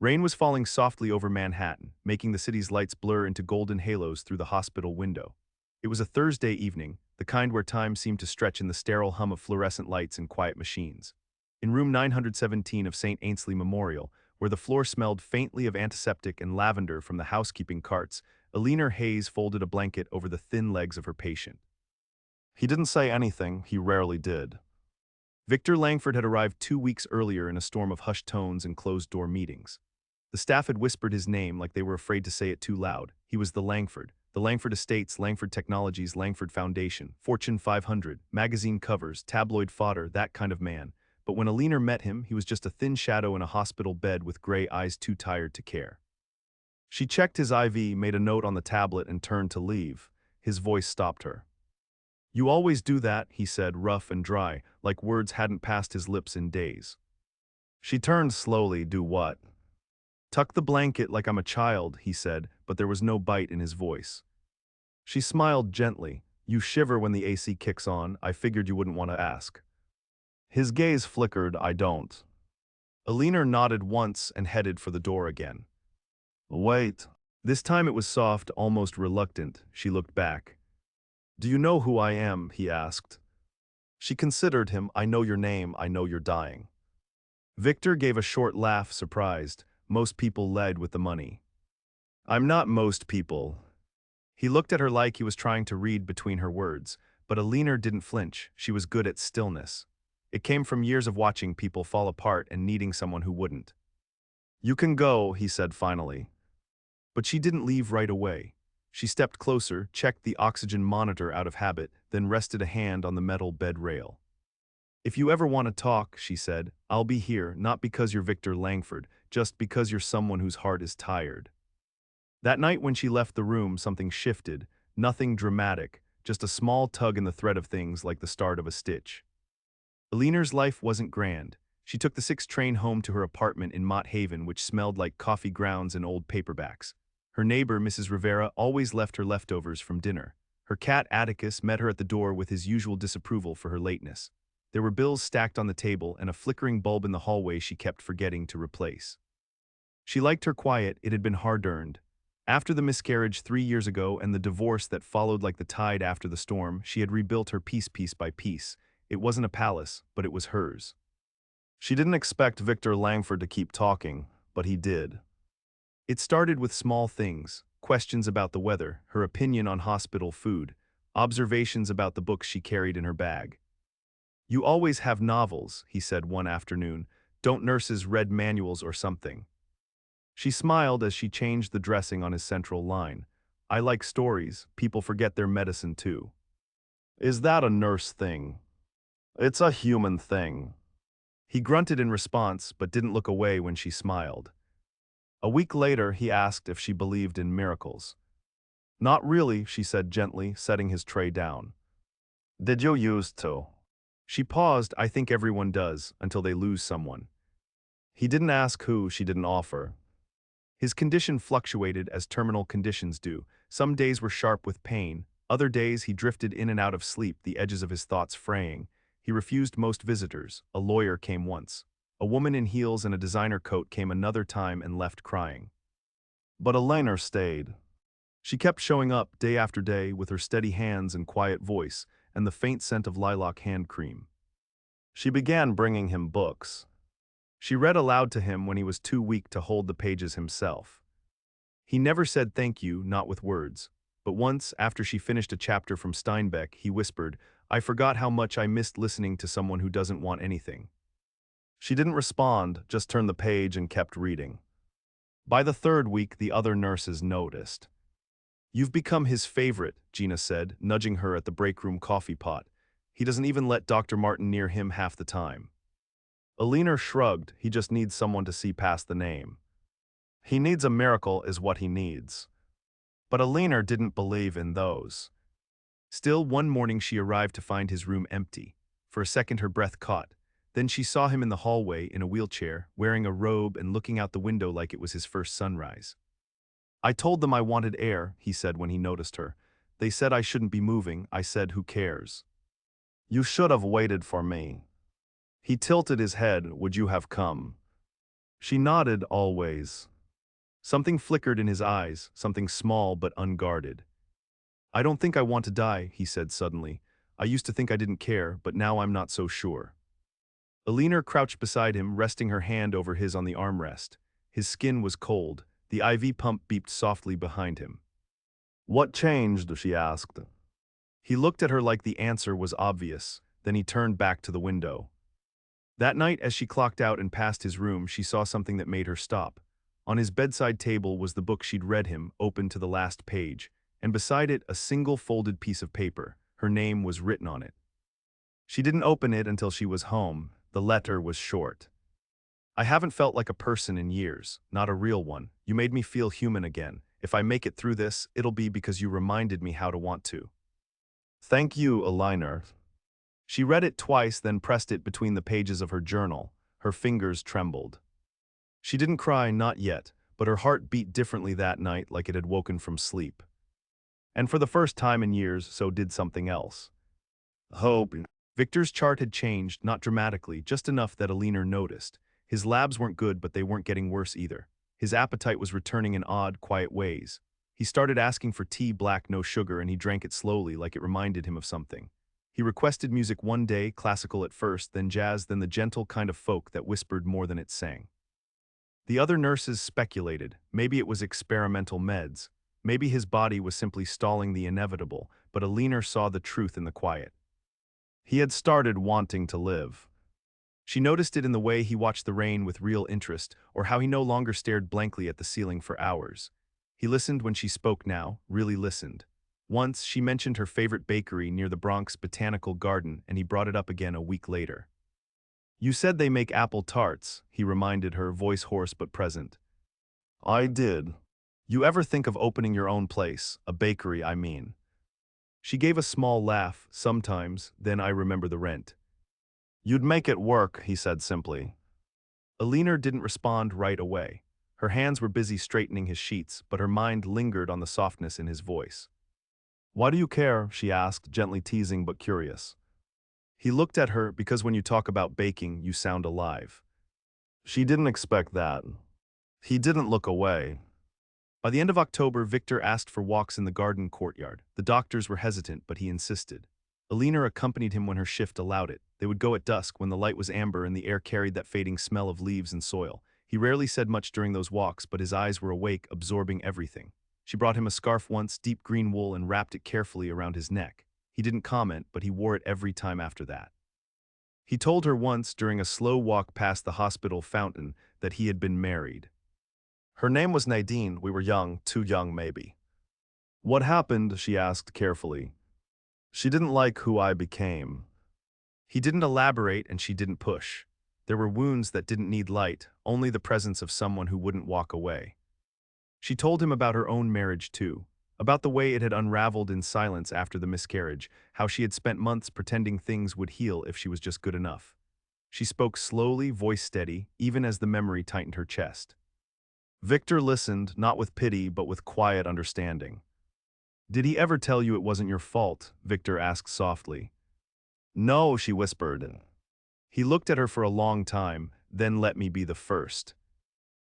Rain was falling softly over Manhattan, making the city's lights blur into golden halos through the hospital window. It was a Thursday evening, the kind where time seemed to stretch in the sterile hum of fluorescent lights and quiet machines. In room 917 of St. Ainsley Memorial, where the floor smelled faintly of antiseptic and lavender from the housekeeping carts, Eleanor Hayes folded a blanket over the thin legs of her patient. He didn't say anything, he rarely did. Victor Langford had arrived 2 weeks earlier in a storm of hushed tones and closed-door meetings. The staff had whispered his name like they were afraid to say it too loud. He was the Langford Estates, Langford Technologies, Langford Foundation, Fortune 500, magazine covers, tabloid fodder, that kind of man. But when Eleanor met him, he was just a thin shadow in a hospital bed with gray eyes too tired to care. She checked his IV, made a note on the tablet, and turned to leave. His voice stopped her. "You always do that," he said, rough and dry, like words hadn't passed his lips in days. She turned slowly. "Do what?" "Tuck the blanket like I'm a child," he said, but there was no bite in his voice. She smiled gently. "You shiver when the AC kicks on. I figured you wouldn't want to ask." His gaze flickered. "I don't." Eleanor nodded once and headed for the door again. "Wait." This time it was soft, almost reluctant. She looked back. "Do you know who I am?" he asked. She considered him. "I know your name. I know you're dying." Victor gave a short laugh, surprised. "Most people led with the money." "I'm not most people." He looked at her like he was trying to read between her words, but Eleanor didn't flinch. She was good at stillness. It came from years of watching people fall apart and needing someone who wouldn't. "You can go," he said finally. But she didn't leave right away. She stepped closer, checked the oxygen monitor out of habit, then rested a hand on the metal bed rail. "If you ever want to talk," she said, "I'll be here, not because you're Victor Langford, just because you're someone whose heart is tired." That night when she left the room, something shifted, nothing dramatic, just a small tug in the thread of things like the start of a stitch. Eleanor's life wasn't grand. She took the 6 train home to her apartment in Mott Haven, which smelled like coffee grounds and old paperbacks. Her neighbor, Mrs. Rivera, always left her leftovers from dinner. Her cat, Atticus, met her at the door with his usual disapproval for her lateness. There were bills stacked on the table and a flickering bulb in the hallway she kept forgetting to replace. She liked her quiet. It had been hard-earned. After the miscarriage 3 years ago and the divorce that followed like the tide after the storm, she had rebuilt her piece by piece. It wasn't a palace, but it was hers. She didn't expect Victor Langford to keep talking, but he did. It started with small things, questions about the weather, her opinion on hospital food, observations about the books she carried in her bag. "You always have novels," he said one afternoon. "Don't nurses read manuals or something?" She smiled as she changed the dressing on his central line. "I like stories. People forget their medicine too." "Is that a nurse thing?" "It's a human thing." He grunted in response, but didn't look away when she smiled. A week later, he asked if she believed in miracles. "Not really," she said gently, setting his tray down. "Did you used to?" She paused. "I think everyone does, until they lose someone." He didn't ask who. She didn't offer. His condition fluctuated as terminal conditions do. Some days were sharp with pain. Other days he drifted in and out of sleep, the edges of his thoughts fraying. He refused most visitors. A lawyer came once. A woman in heels and a designer coat came another time and left crying. But Eleanor stayed. She kept showing up day after day with her steady hands and quiet voice and the faint scent of lilac hand cream. She began bringing him books. She read aloud to him when he was too weak to hold the pages himself. He never said thank you, not with words. But once, after she finished a chapter from Steinbeck, he whispered, "I forgot how much I missed listening to someone who doesn't want anything." She didn't respond, just turned the page and kept reading. By the 3rd week, the other nurses noticed. "You've become his favorite," Gina said, nudging her at the break-room coffee pot. "He doesn't even let Dr. Martin near him half the time." Eleanor shrugged. "He just needs someone to see past the name." "He needs a miracle is what he needs." But Eleanor didn't believe in those. Still, one morning she arrived to find his room empty. For a second her breath caught. Then she saw him in the hallway in a wheelchair, wearing a robe and looking out the window like it was his first sunrise. "I told them I wanted air," he said when he noticed her. "They said I shouldn't be moving. I said, who cares?" "You should have waited for me." He tilted his head. "Would you have come?" She nodded always. Something flickered in his eyes, something small but unguarded. I don't think I want to die, he said suddenly. I used to think I didn't care, but now I'm not so sure. Alina crouched beside him, resting her hand over his on the armrest. His skin was cold. The IV pump beeped softly behind him. What changed? She asked. He looked at her like the answer was obvious, then he turned back to the window. That night, as she clocked out and passed his room, she saw something that made her stop. On his bedside table was the book she'd read him, open to the last page, and beside it a single folded piece of paper. Her name was written on it. She didn't open it until she was home. The letter was short. I haven't felt like a person in years, not a real one. You made me feel human again. If I make it through this, it'll be because you reminded me how to want to. Thank you, Alina. She read it twice, then pressed it between the pages of her journal. Her fingers trembled. She didn't cry, not yet, but her heart beat differently that night, like it had woken from sleep. And for the first time in years, so did something else. Hope. Victor's chart had changed, not dramatically, just enough that Alina noticed. His labs weren't good, but they weren't getting worse either. His appetite was returning in odd, quiet ways. He started asking for tea black, no sugar, and he drank it slowly, like it reminded him of something. He requested music one day, classical at first, then jazz, then the gentle kind of folk that whispered more than it sang. The other nurses speculated. Maybe it was experimental meds. Maybe his body was simply stalling the inevitable, but Alina saw the truth in the quiet. He had started wanting to live. She noticed it in the way he watched the rain with real interest, or how he no longer stared blankly at the ceiling for hours. He listened when she spoke now, really listened. Once, she mentioned her favorite bakery near the Bronx Botanical Garden, and he brought it up again a week later. You said they make apple tarts, he reminded her, voice hoarse but present. I did. You ever think of opening your own place, a bakery, I mean? She gave a small laugh, sometimes, then I remember the rent. You'd make it work, he said simply. Alina didn't respond right away. Her hands were busy straightening his sheets, but her mind lingered on the softness in his voice. Why do you care? She asked, gently teasing but curious. He looked at her because when you talk about baking, you sound alive. She didn't expect that. He didn't look away. By the end of October, Victor asked for walks in the garden courtyard. The doctors were hesitant, but he insisted. Alina accompanied him when her shift allowed it. They would go at dusk when the light was amber and the air carried that fading smell of leaves and soil. He rarely said much during those walks, but his eyes were awake, absorbing everything. She brought him a scarf once, deep green wool, and wrapped it carefully around his neck. He didn't comment, but he wore it every time after that. He told her once, during a slow walk past the hospital fountain, that he had been married. Her name was Nadine. We were young, too young maybe. What happened? She asked carefully. She didn't like who I became. He didn't elaborate and she didn't push. There were wounds that didn't need light, only the presence of someone who wouldn't walk away. She told him about her own marriage too, about the way it had unraveled in silence after the miscarriage, how she had spent months pretending things would heal if she was just good enough. She spoke slowly, voice steady, even as the memory tightened her chest. Victor listened, not with pity, but with quiet understanding. Did he ever tell you it wasn't your fault? Victor asked softly. No, she whispered. He looked at her for a long time, then let me be the first.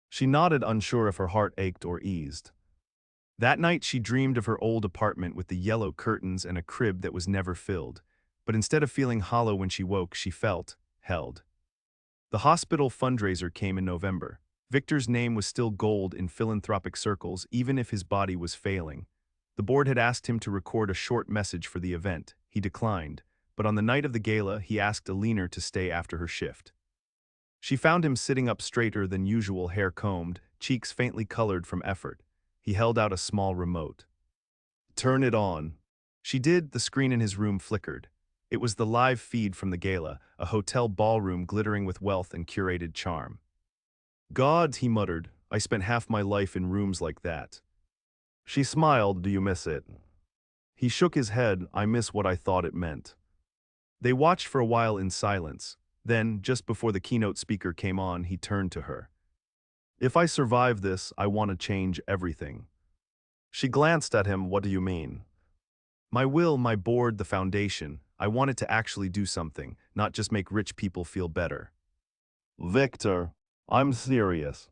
She nodded, unsure if her heart ached or eased. That night she dreamed of her old apartment with the yellow curtains and a crib that was never filled. But instead of feeling hollow when she woke, she felt held. The hospital fundraiser came in November. Victor's name was still gold in philanthropic circles, even if his body was failing. The board had asked him to record a short message for the event. He declined, but on the night of the gala, he asked Alina to stay after her shift. She found him sitting up straighter than usual, hair combed, cheeks faintly colored from effort. He held out a small remote. Turn it on. She did. The screen in his room flickered. It was the live feed from the gala, a hotel ballroom glittering with wealth and curated charm. God, he muttered, I spent half my life in rooms like that. She smiled. Do you miss it? He shook his head. I miss what I thought it meant. They watched for a while in silence. Then, just before the keynote speaker came on, he turned to her. If I survive this, I want to change everything. She glanced at him. What do you mean? My will, my board, the foundation. I wanted to actually do something, not just make rich people feel better. Victor. I'm serious.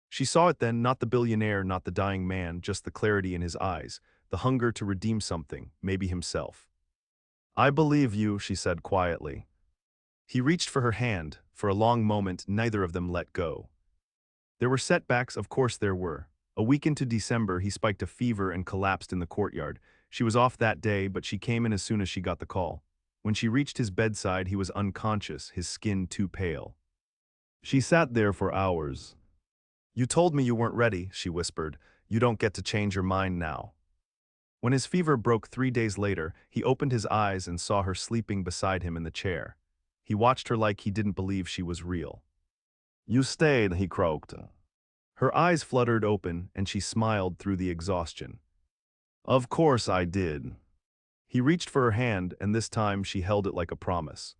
She saw it then, not the billionaire, not the dying man, just the clarity in his eyes, the hunger to redeem something, maybe himself. I believe you, she said quietly. He reached for her hand. For a long moment, neither of them let go. There were setbacks, of course there were. A week into December, he spiked a fever and collapsed in the courtyard. She was off that day, but she came in as soon as she got the call. When she reached his bedside, he was unconscious, his skin too pale. She sat there for hours. You told me you weren't ready, she whispered. You don't get to change your mind now. When his fever broke 3 days later, he opened his eyes and saw her sleeping beside him in the chair. He watched her like he didn't believe she was real. You stayed, he croaked. Her eyes fluttered open, and she smiled through the exhaustion. Of course I did. He reached for her hand, and this time she held it like a promise.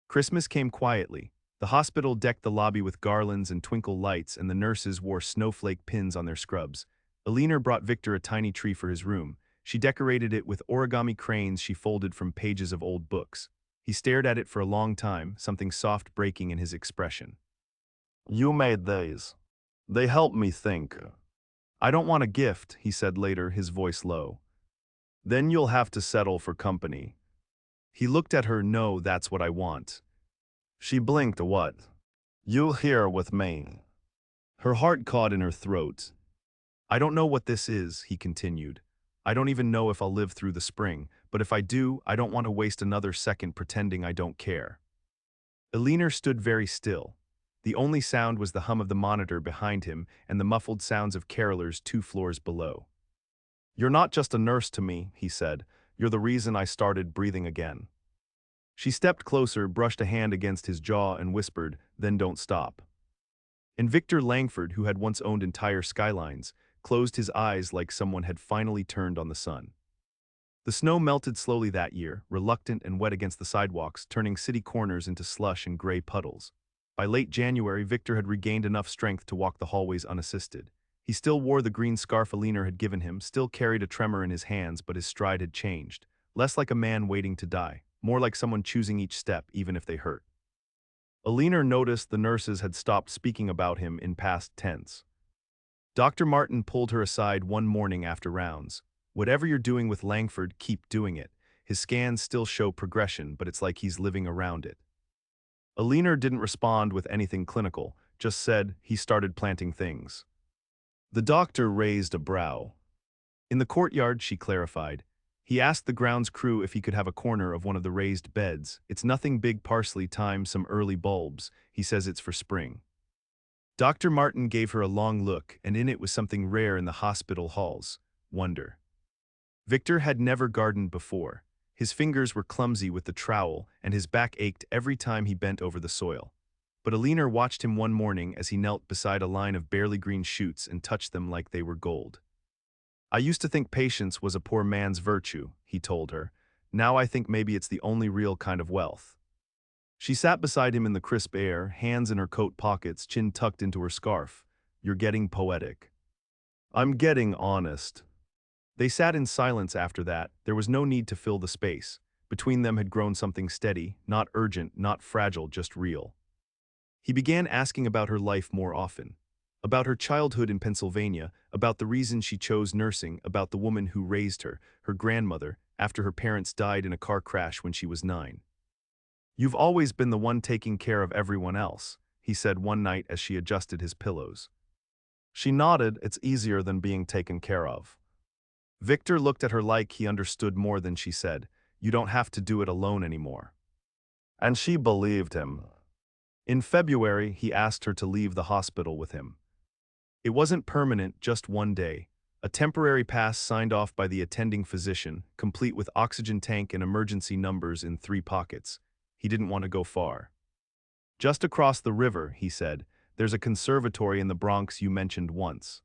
Christmas came quietly. The hospital decked the lobby with garlands and twinkle lights, and the nurses wore snowflake pins on their scrubs. Alina brought Victor a tiny tree for his room. She decorated it with origami cranes she folded from pages of old books. He stared at it for a long time, something soft breaking in his expression. You made these. They help me think. I don't want a gift, he said later, his voice low. Then you'll have to settle for company. He looked at her. No, that's what I want. She blinked. What? You'll here with me. Her heart caught in her throat. I don't know what this is, he continued. I don't even know if I'll live through the spring, but if I do, I don't want to waste another second pretending I don't care. Alina stood very still. The only sound was the hum of the monitor behind him and the muffled sounds of carolers 2 floors below. You're not just a nurse to me, he said. You're the reason I started breathing again. She stepped closer, brushed a hand against his jaw and whispered, then don't stop. And Victor Langford, who had once owned entire skylines, closed his eyes like someone had finally turned on the sun. The snow melted slowly that year, reluctant and wet against the sidewalks, turning city corners into slush and gray puddles. By late January, Victor had regained enough strength to walk the hallways unassisted. He still wore the green scarf Alina had given him, still carried a tremor in his hands, but his stride had changed. Less like a man waiting to die, more like someone choosing each step, even if they hurt. Alina noticed the nurses had stopped speaking about him in past tense. Dr. Martin pulled her aside one morning after rounds. Whatever you're doing with Langford, keep doing it. His scans still show progression, but it's like he's living around it. Alina didn't respond with anything clinical, just said he started planting things. The doctor raised a brow. In the courtyard, she clarified. He asked the grounds crew if he could have a corner of one of the raised beds. It's nothing big, parsley, thyme, some early bulbs. He says it's for spring. Dr. Martin gave her a long look, and in it was something rare in the hospital halls: wonder. Victor had never gardened before. His fingers were clumsy with the trowel, and his back ached every time he bent over the soil. But Alina watched him one morning as he knelt beside a line of barely green shoots and touched them like they were gold. I used to think patience was a poor man's virtue, he told her. Now I think maybe it's the only real kind of wealth. She sat beside him in the crisp air, hands in her coat pockets, chin tucked into her scarf. You're getting poetic. I'm getting honest. They sat in silence after that. There was no need to fill the space. Between them had grown something steady, not urgent, not fragile, just real. He began asking about her life more often. About her childhood in Pennsylvania, about the reason she chose nursing, about the woman who raised her, her grandmother, after her parents died in a car crash when she was 9. You've always been the one taking care of everyone else, he said one night as she adjusted his pillows. She nodded. It's easier than being taken care of. Victor looked at her like he understood more than she said. You don't have to do it alone anymore. And she believed him. In February, he asked her to leave the hospital with him. It wasn't permanent, just one day. A temporary pass signed off by the attending physician, complete with oxygen tank and emergency numbers in 3 pockets. He didn't want to go far. Just across the river, he said, there's a conservatory in the Bronx you mentioned once.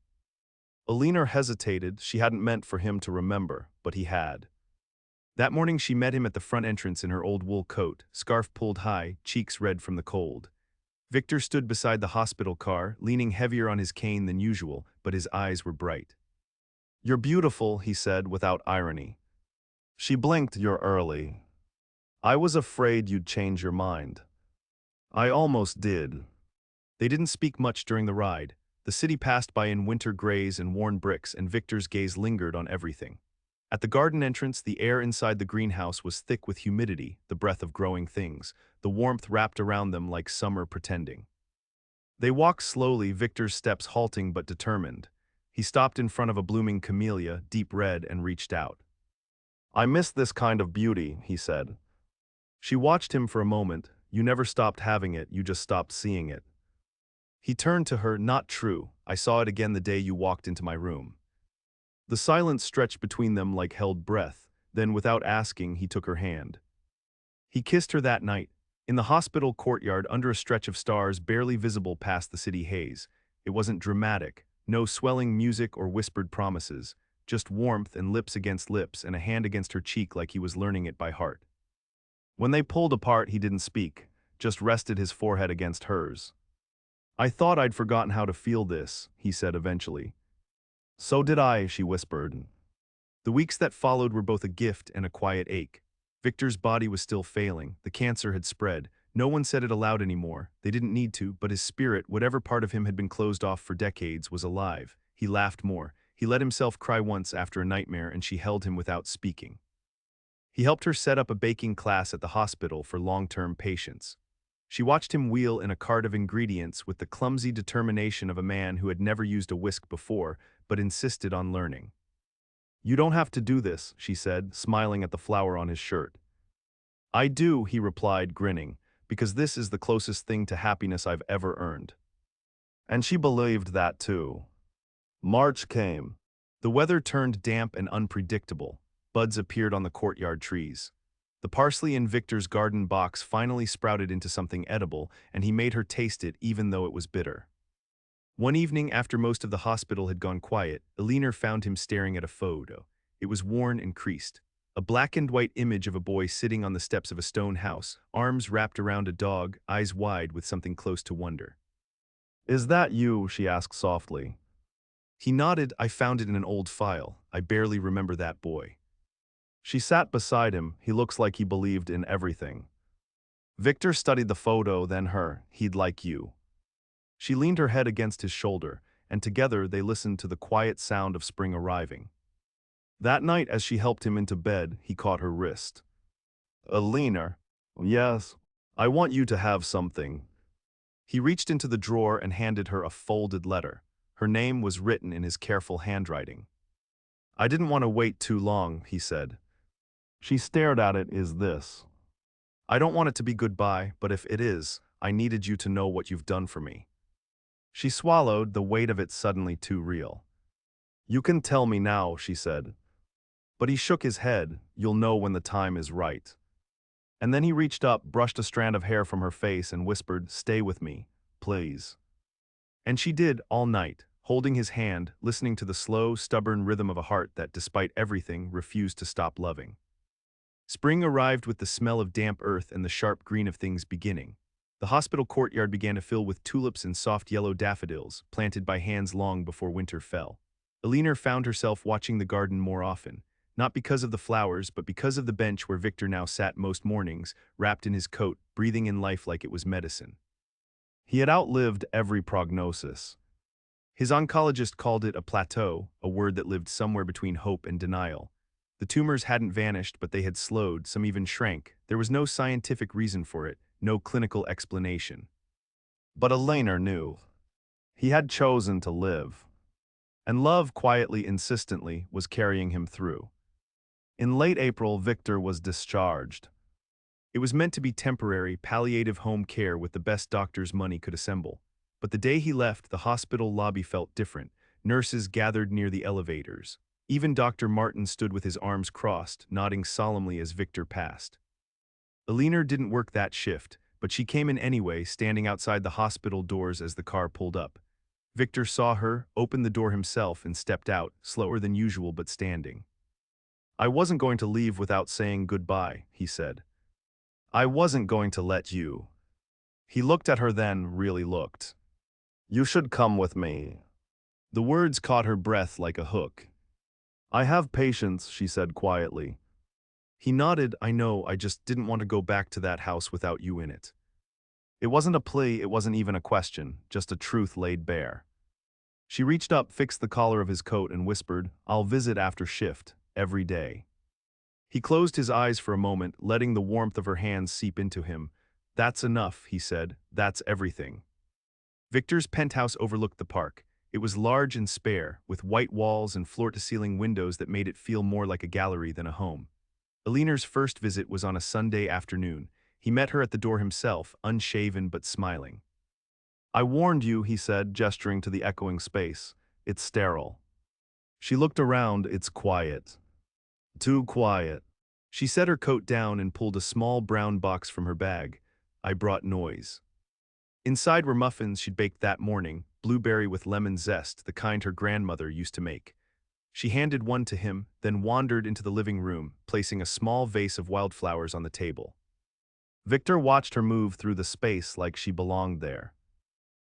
Alina hesitated. She hadn't meant for him to remember, but he had. That morning she met him at the front entrance in her old wool coat, scarf pulled high, cheeks red from the cold. Victor stood beside the hospital car, leaning heavier on his cane than usual, but his eyes were bright. You're beautiful, he said without irony. She blinked. You're early. I was afraid you'd change your mind. I almost did. They didn't speak much during the ride. The city passed by in winter grays and worn bricks, and Victor's gaze lingered on everything. At the garden entrance, the air inside the greenhouse was thick with humidity, the breath of growing things, the warmth wrapped around them like summer pretending. They walked slowly, Victor's steps halting but determined. He stopped in front of a blooming camellia, deep red, and reached out. "I miss this kind of beauty," he said. She watched him for a moment. "You never stopped having it, you just stopped seeing it." He turned to her. "Not true. I saw it again the day you walked into my room." The silence stretched between them like held breath. Then, without asking, he took her hand. He kissed her that night, in the hospital courtyard under a stretch of stars barely visible past the city haze. It wasn't dramatic, no swelling music or whispered promises, just warmth and lips against lips and a hand against her cheek like he was learning it by heart. When they pulled apart, he didn't speak, just rested his forehead against hers. "I thought I'd forgotten how to feel this," he said eventually. "So did I," she whispered. The weeks that followed were both a gift and a quiet ache. Victor's body was still failing, the cancer had spread. No one said it aloud anymore, they didn't need to, but his spirit, whatever part of him had been closed off for decades, was alive. He laughed more. He let himself cry once after a nightmare, and she held him without speaking. He helped her set up a baking class at the hospital for long-term patients. She watched him wheel in a cart of ingredients with the clumsy determination of a man who had never used a whisk before, but insisted on learning. "You don't have to do this," she said, smiling at the flower on his shirt. "I do," he replied, grinning, "because this is the closest thing to happiness I've ever earned." And she believed that too. March came. The weather turned damp and unpredictable. Buds appeared on the courtyard trees. The parsley in Victor's garden box finally sprouted into something edible, and he made her taste it even though it was bitter. One evening, after most of the hospital had gone quiet, Millionaire found him staring at a photo. It was worn and creased. A black and white image of a boy sitting on the steps of a stone house, arms wrapped around a dog, eyes wide with something close to wonder. "Is that you?" she asked softly. He nodded. "I found it in an old file. I barely remember that boy." She sat beside him. He looks like he believed in everything. Victor studied the photo, then her. "He'd like you." She leaned her head against his shoulder, and together they listened to the quiet sound of spring arriving. That night, as she helped him into bed, he caught her wrist. "Millionaire." "Yes. I want you to have something." He reached into the drawer and handed her a folded letter. Her name was written in his careful handwriting. "I didn't want to wait too long," he said. She stared at it. "Is this?" "I don't want it to be goodbye, but if it is, I needed you to know what you've done for me." She swallowed, the weight of it suddenly too real. "You can tell me now," she said. But he shook his head. "You'll know when the time is right." And then he reached up, brushed a strand of hair from her face, and whispered, "Stay with me, please." And she did, all night, holding his hand, listening to the slow, stubborn rhythm of a heart that, despite everything, refused to stop loving. Spring arrived with the smell of damp earth and the sharp green of things beginning. The hospital courtyard began to fill with tulips and soft yellow daffodils, planted by hands long before winter fell. Millionaire found herself watching the garden more often, not because of the flowers, but because of the bench where Victor now sat most mornings, wrapped in his coat, breathing in life like it was medicine. He had outlived every prognosis. His oncologist called it a plateau, a word that lived somewhere between hope and denial. The tumors hadn't vanished, but they had slowed, some even shrank. There was no scientific reason for it, no clinical explanation. But Millionaire knew. He had chosen to live. And love, quietly, insistently, was carrying him through. In late April, Victor was discharged. It was meant to be temporary, palliative home care with the best doctors money could assemble. But the day he left, the hospital lobby felt different. Nurses gathered near the elevators. Even Dr. Martin stood with his arms crossed, nodding solemnly as Victor passed. Millionaire didn't work that shift, but she came in anyway, standing outside the hospital doors as the car pulled up. Victor saw her, opened the door himself, and stepped out, slower than usual but standing. "I wasn't going to leave without saying goodbye," he said. "I wasn't going to let you." He looked at her, then really looked. "You should come with me." The words caught her breath like a hook. "I have patience," she said quietly. He nodded. "I know, I just didn't want to go back to that house without you in it." It wasn't a plea, it wasn't even a question, just a truth laid bare. She reached up, fixed the collar of his coat, and whispered, "I'll visit after shift, every day." He closed his eyes for a moment, letting the warmth of her hands seep into him. "That's enough," he said. "That's everything." Victor's penthouse overlooked the park. It was large and spare, with white walls and floor-to-ceiling windows that made it feel more like a gallery than a home. Alina's first visit was on a Sunday afternoon. He met her at the door himself, unshaven but smiling. "I warned you," he said, gesturing to the echoing space. "It's sterile." She looked around. "It's quiet. Too quiet." She set her coat down and pulled a small brown box from her bag. "I brought noise." Inside were muffins she'd baked that morning, blueberry with lemon zest, the kind her grandmother used to make. She handed one to him, then wandered into the living room, placing a small vase of wildflowers on the table. Victor watched her move through the space like she belonged there.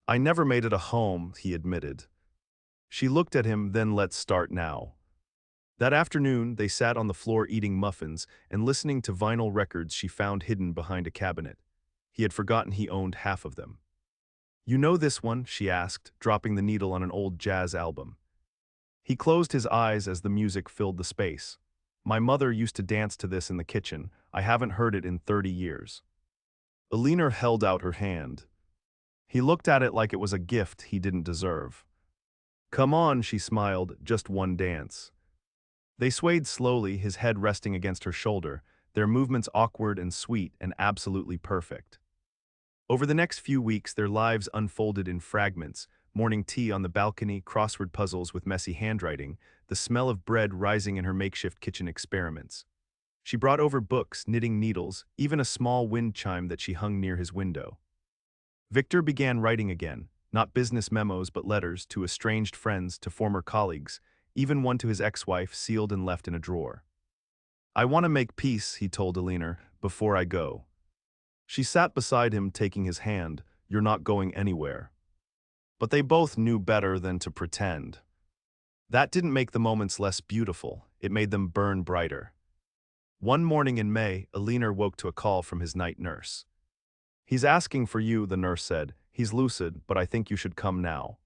"I never made it a home," he admitted. She looked at him, then "Let's start now." That afternoon, they sat on the floor eating muffins and listening to vinyl records she found hidden behind a cabinet. He had forgotten he owned half of them. "You know this one?" she asked, dropping the needle on an old jazz album. He closed his eyes as the music filled the space. "My mother used to dance to this in the kitchen. I haven't heard it in 30 years. Alina held out her hand. He looked at it like it was a gift he didn't deserve. "Come on," she smiled, "just one dance." They swayed slowly, his head resting against her shoulder, their movements awkward and sweet and absolutely perfect. Over the next few weeks, their lives unfolded in fragments: morning tea on the balcony, crossword puzzles with messy handwriting, the smell of bread rising in her makeshift kitchen experiments. She brought over books, knitting needles, even a small wind chime that she hung near his window. Victor began writing again, not business memos but letters to estranged friends, to former colleagues, even one to his ex-wife, sealed and left in a drawer. "I want to make peace," he told Alina, "before I go." She sat beside him, taking his hand. "You're not going anywhere." But they both knew better than to pretend. That didn't make the moments less beautiful, it made them burn brighter. One morning in May, Alina woke to a call from his night nurse. "He's asking for you," the nurse said. "He's lucid, but I think you should come now."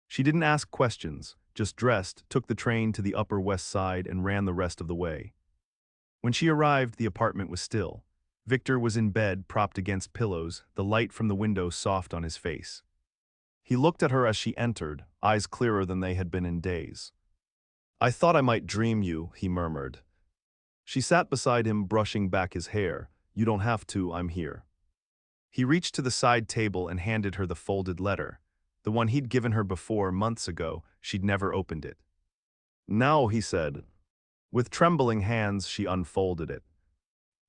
She didn't ask questions, just dressed, took the train to the Upper West Side and ran the rest of the way. When she arrived, the apartment was still. Victor was in bed, propped against pillows, the light from the window soft on his face. He looked at her as she entered, eyes clearer than they had been in days. "I thought I might dream you," he murmured. She sat beside him, brushing back his hair. "You don't have to, I'm here." He reached to the side table and handed her the folded letter. The one he'd given her before, months ago. She'd never opened it. "Now," he said. With trembling hands, she unfolded it.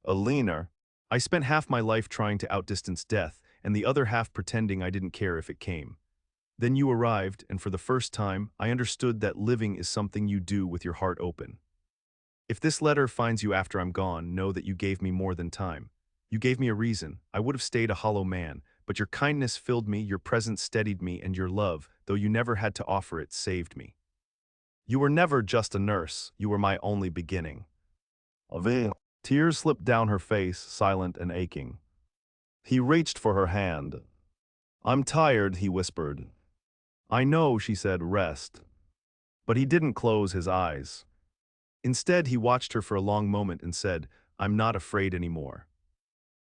"Alina, I spent half my life trying to outdistance death, and the other half pretending I didn't care if it came. Then you arrived, and for the first time, I understood that living is something you do with your heart open. If this letter finds you after I'm gone, know that you gave me more than time. You gave me a reason. I would have stayed a hollow man, but your kindness filled me, your presence steadied me, and your love, though you never had to offer it, saved me. You were never just a nurse, you were my only beginning." Ave. Tears slipped down her face, silent and aching. He reached for her hand. "I'm tired," he whispered. "I know," she said, "rest." But he didn't close his eyes. Instead, he watched her for a long moment and said, "I'm not afraid anymore."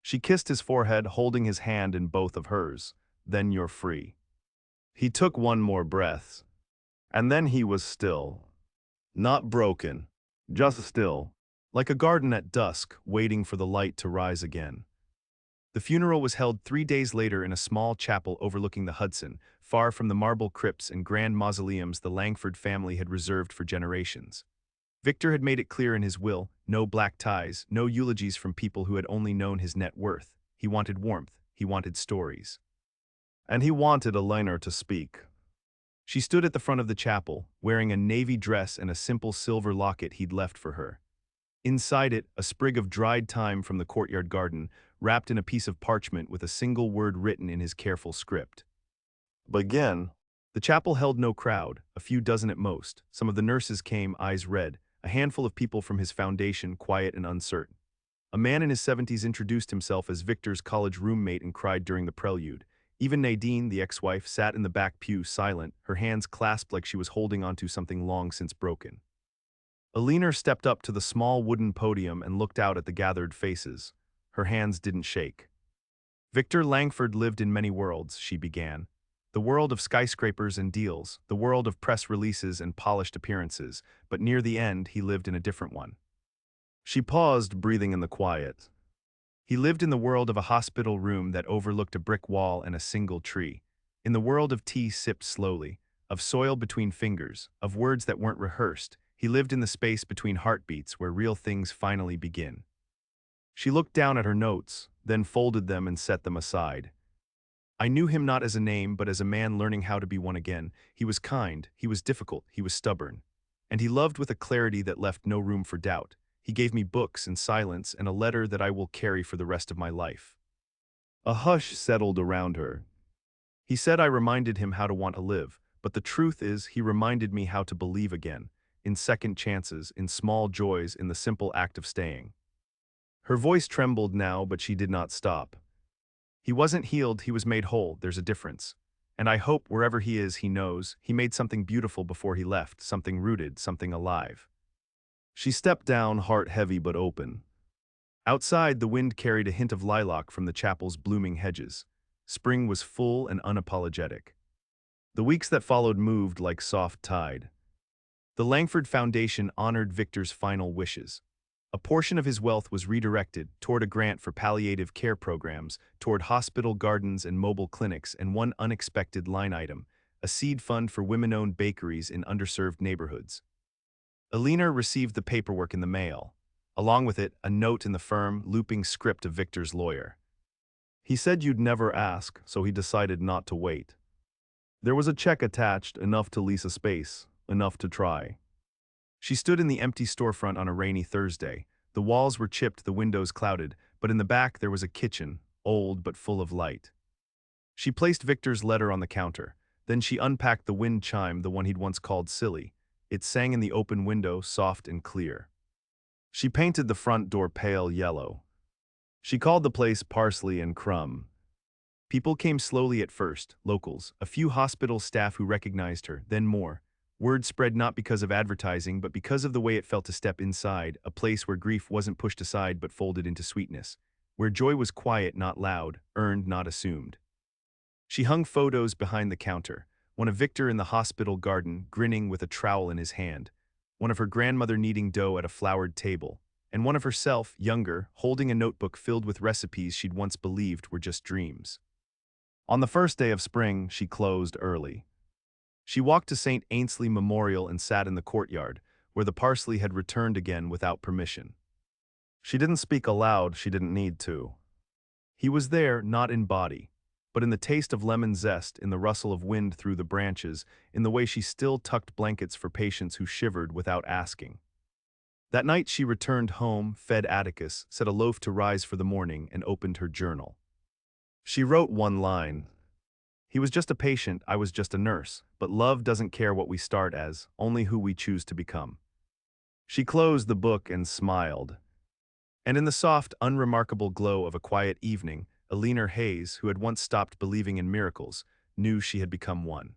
She kissed his forehead, holding his hand in both of hers. "Then you're free." He took one more breath. And then he was still. Not broken, just still, like a garden at dusk, waiting for the light to rise again. The funeral was held 3 days later in a small chapel overlooking the Hudson, far from the marble crypts and grand mausoleums the Langford family had reserved for generations. Victor had made it clear in his will, no black ties, no eulogies from people who had only known his net worth. He wanted warmth, he wanted stories. And he wanted Alina to speak. She stood at the front of the chapel, wearing a navy dress and a simple silver locket he'd left for her. Inside it, a sprig of dried thyme from the courtyard garden, wrapped in a piece of parchment with a single word written in his careful script. "Begin." The chapel held no crowd, a few dozen at most. Some of the nurses came, eyes red, a handful of people from his foundation, quiet and uncertain. A man in his 70s introduced himself as Victor's college roommate and cried during the prelude. Even Nadine, the ex-wife, sat in the back pew silent, her hands clasped like she was holding onto something long since broken. Alina stepped up to the small wooden podium and looked out at the gathered faces. Her hands didn't shake. Victor Langford lived in many worlds, she began. The world of skyscrapers and deals, the world of press releases and polished appearances, but near the end he lived in a different one. She paused, breathing in the quiet. He lived in the world of a hospital room that overlooked a brick wall and a single tree. In the world of tea sipped slowly, of soil between fingers, of words that weren't rehearsed, he lived in the space between heartbeats where real things finally begin. She looked down at her notes, then folded them and set them aside. I knew him not as a name but as a man learning how to be one again. He was kind, he was difficult, he was stubborn. And he loved with a clarity that left no room for doubt. He gave me books and silence and a letter that I will carry for the rest of my life. A hush settled around her. He said I reminded him how to want to live, but the truth is he reminded me how to believe again, in second chances, in small joys, in the simple act of staying. Her voice trembled now, but she did not stop. He wasn't healed, he was made whole, there's a difference. And I hope wherever he is, he knows, he made something beautiful before he left, something rooted, something alive. She stepped down, heart heavy but open. Outside, the wind carried a hint of lilac from the chapel's blooming hedges. Spring was full and unapologetic. The weeks that followed moved like soft tide. The Langford Foundation honored Victor's final wishes. A portion of his wealth was redirected toward a grant for palliative care programs, toward hospital gardens and mobile clinics, and one unexpected line item, a seed fund for women-owned bakeries in underserved neighborhoods. Alina received the paperwork in the mail. Along with it, a note in the firm, looping script of Victor's lawyer. He said you'd never ask, so he decided not to wait. There was a check attached, enough to lease a space, enough to try. She stood in the empty storefront on a rainy Thursday. The walls were chipped, the windows clouded, but in the back there was a kitchen, old but full of light. She placed Victor's letter on the counter. Then she unpacked the wind chime, the one he'd once called silly. It sang in the open window, soft and clear. She painted the front door pale yellow. She called the place Parsley and Crumb. People came slowly at first, locals, a few hospital staff who recognized her, then more. Word spread not because of advertising, but because of the way it felt to step inside, a place where grief wasn't pushed aside but folded into sweetness, where joy was quiet, not loud, earned, not assumed. She hung photos behind the counter, one of Victor in the hospital garden, grinning with a trowel in his hand, one of her grandmother kneading dough at a flowered table, and one of herself, younger, holding a notebook filled with recipes she'd once believed were just dreams. On the first day of spring, she closed early. She walked to St. Ainsley Memorial and sat in the courtyard, where the parsley had returned again without permission. She didn't speak aloud, she didn't need to. He was there, not in body, but in the taste of lemon zest, in the rustle of wind through the branches, in the way she still tucked blankets for patients who shivered without asking. That night she returned home, fed Atticus, set a loaf to rise for the morning, and opened her journal. She wrote one line. He was just a patient, I was just a nurse, but love doesn't care what we start as, only who we choose to become. She closed the book and smiled. And in the soft, unremarkable glow of a quiet evening, Alina Hayes, who had once stopped believing in miracles, knew she had become one.